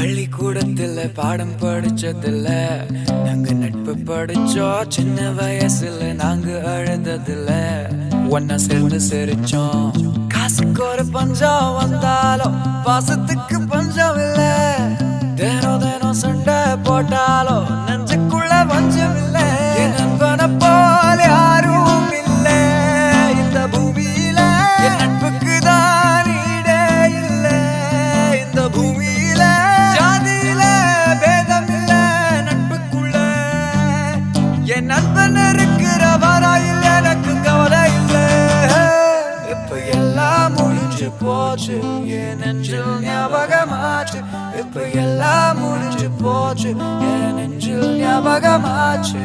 பள்ளிக்கூடத்துல பாடம் படிச்சதில்ல, நாங்க நட்பு படிச்சோம். சின்ன வயசுல நாங்க அழுததில்ல, ஒன்னா சேர்ந்து சிரிச்சோம். காசுக்கு ஒரு பஞ்சம் வந்தாலும் பாசத்துக்கு பஞ்சம் இல்ல. தினம் தினம் சண்டை போட்டாலும் நெஞ்சுக்குள்ள பஞ்சம் இல்ல. என் நண்பனை போல யாரும் இல்ல இந்த பூமியில. என் நட்புக்கு தான் ஈடே இல்ல இந்த பூமியில. ஜாதியில பேதம் இல்ல நட்புக்குள்ள. என் நண்பன் இருக்கிற வரையில் எனக்கு கவலை இல்ல. இப்ப எல்லாம் முடிஞ்சு போச்சு, என் நெஞ்சில் ஞாபகமாச்சு. இப்ப எல்லாம் முடிஞ்சு போச்சு, என் நெஞ்சில் ஞாபகமாச்சு.